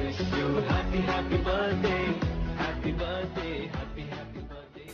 wish you happy, happy birthday, happy birthday, happy, happy birthday.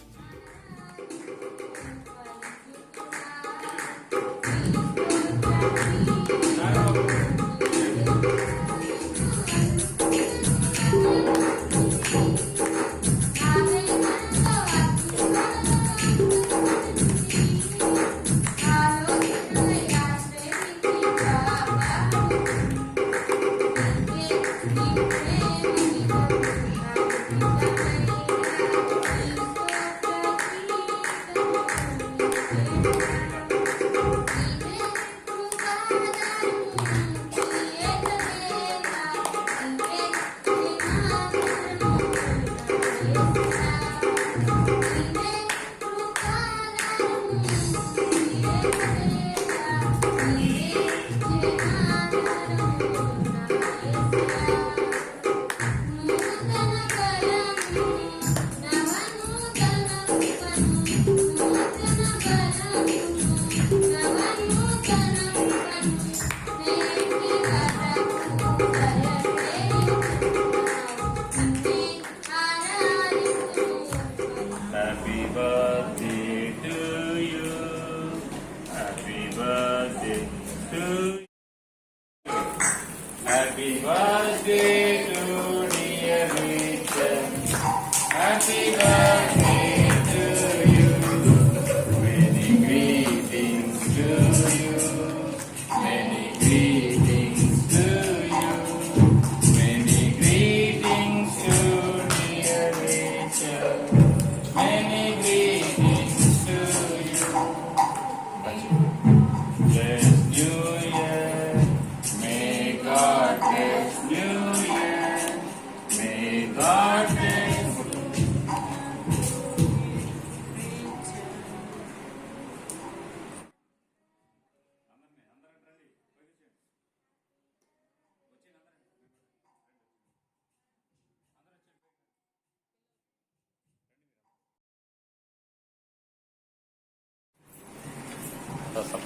Happy birthday to you. Happy birthday to you. Happy birthday to dear Richard. Happy birthday to you. Many greetings to you. Many greetings to you. Many greetings to dear Richard. Many greetings to you. Bless New Year. May God bless New Year. May God bless.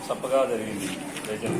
సప్పగా జరిగింది రైతులు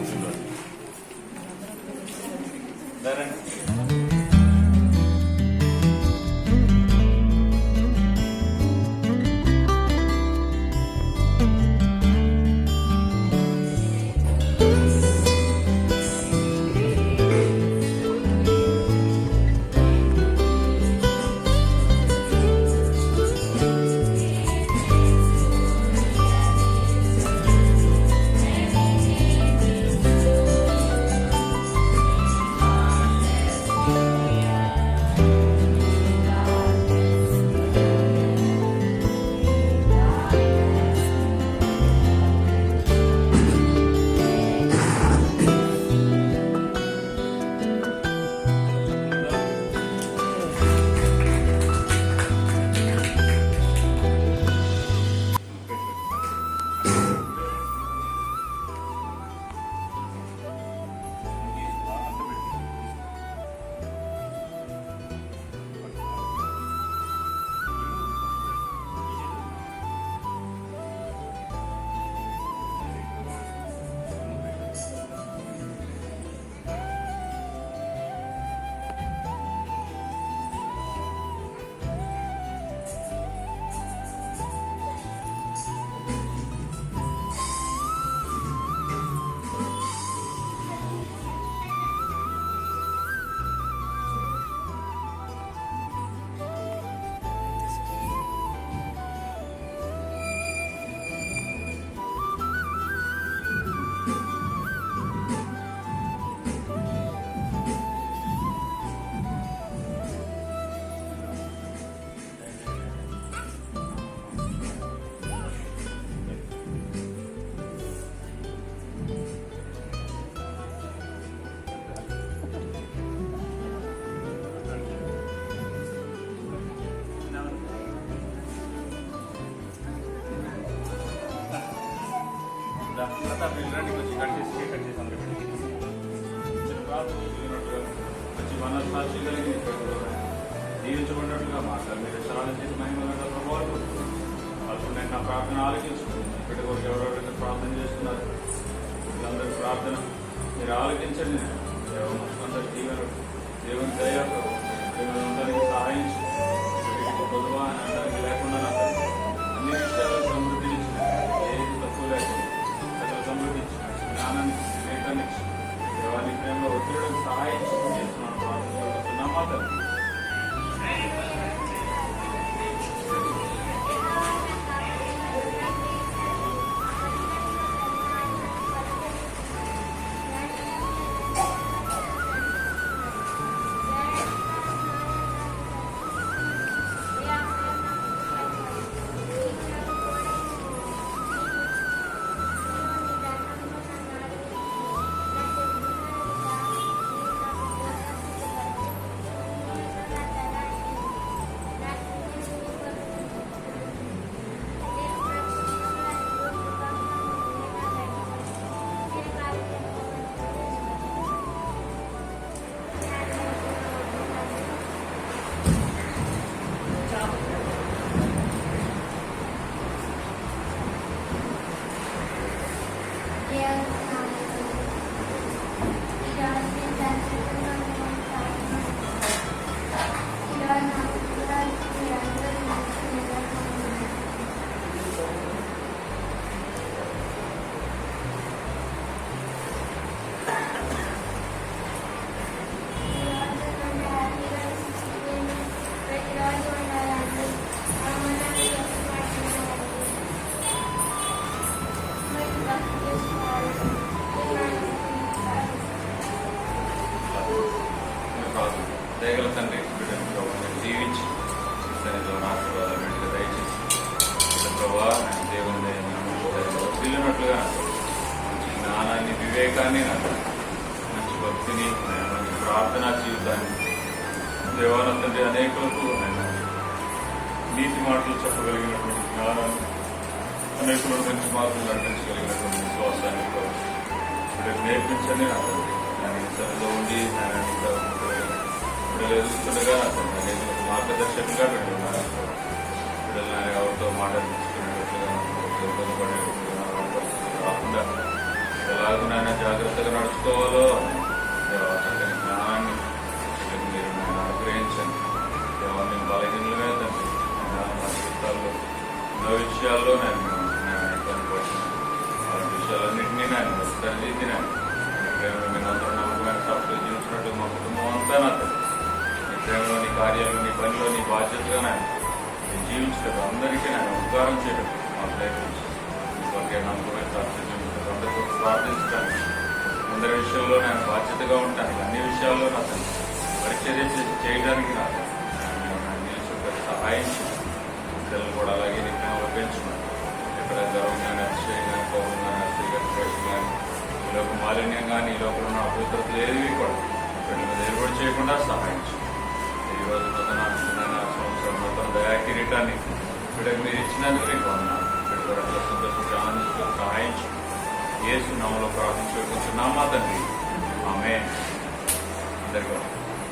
పిల్లరానికి వచ్చి cut చేసి అందరూ వచ్చి మనస్సాక్షి కలిగి జీవించబడినట్లుగా మాట్లాడు మీరు విషయాలు చేసి మహిళ ప్రభావాలు వాళ్ళు నేను నా ప్రార్థన ఆలోచించుకుంటున్నాను ఇప్పటి వరకు ఎవరెవరైతే ప్రార్థన చేస్తున్నారు వీళ్ళందరూ ప్రార్థన మీరు ఆలోచించండి అందరి జీవన దేవుని దయతో దేవుని ఉండడానికి సహాయించు. వీటికి పొదువా అని అనడానికి లేకుండా నా తండ్రి అన్ని విషయాల్లో సమృద్ధినిచ్చు. ఏది తక్కువ లేకుండా సకల సమృద్ధించు. జ్ఞానాన్ని వివేకాన్ని ఇచ్చు. దేవాన్ని ప్రేమలో ఒత్తిడికి సహాయించు చేస్తున్నాను ప్రార్థన మా తండ్రి. దయగల తండ్రి బిడ్డను ప్రభుత్వం జీవించి తనతో ఆశీర్వాదాలు వెంటనే దయచేసి బిడ్డ ప్రభా నేను దేవుని వదిలినట్లుగా మంచి జ్ఞానాన్ని వివేకాన్ని నాకు మంచి భక్తిని మంచి ప్రార్థనా జీవితాన్ని దేవాల తండ్రి అనేకులకు నేను నీతి మాటలు చెప్పగలిగినటువంటి జ్ఞానాన్ని అనేకులను మంచి మార్పులు నడిపించగలిగినటువంటి విశ్వాసాన్ని బిడ్డకు నేర్పించండి నా తండ్రి నేను సరిలో ఉండి బిడ్డలు ఎదుగుతుండగా అనేకులకు మార్గదర్శకంగా పెట్టుకున్నారు. బిడ్డలు నేను ఎవరితో మాట్లాడించుకునేటట్లుగా ఇబ్బంది పడేటట్లుగా కాకుండా ఎలాగనైనా జాగ్రత్తగా నడుచుకోవాలో చక్కని జ్ఞానాన్ని మీరు నేను అనుగ్రహించండి. దేవాన్ని బలహీనమే తండ్రి మా జీవితాల్లో ఎన్నో విషయాల్లో నేను ఇబ్బంది పడిన అలాంటి విషయాలన్నింటినీ నేను తల్లిదినాను. ప్రేమలో నేను అందరూ నమ్మకమైన సాక్షులు జీవించినట్టు మా కుటుంబం అంతా నా తండ్రి నీ ప్రేమలో నీ కార్యాలు నీ పనిలో నీ బాధ్యతగా నేను జీవించటం అందరికీ నేను ఉపకారం చేయడం మాకు నేర్పించి ఇంకొకే నమ్మకమైన సాక్షులు జీవించడం అందరికీ ప్రార్థించడానికి అందరి విషయంలో నేను బాధ్యతగా ఉంటాను. అన్ని విషయాల్లో నా తండ్రి పరిచర్య చేయడానికి నాకు నిలిచి సహాయం పిల్లలు కూడా అలాగే నీ ప్రేమలో పెంచుకున్నాను. ఎక్కడ గర్వం కానీ అతిశయం కానీ పౌరం కానీ అతిశయం కానీ ఈ లోక మాలిన్యం కానీ ఈ లోపల ఉన్న అపవిత్రతలు ఏవి కూడా వీళ్ళ మీద ఏర్పాటు చేయకుండా సహాయించు. ఈరోజు నూతన సంవత్సరం నూతన దయా కిరీటాన్ని వీళ్ళకి మీరు ఇచ్చినందుకు నీకు వందనాలు. వీళ్ళ సంతోషించి ఆనందించు సహాయించు. యేసు నామములో ప్రార్థించుకుంటున్నామా తండ్రి. ఆమేన్. అందరికీ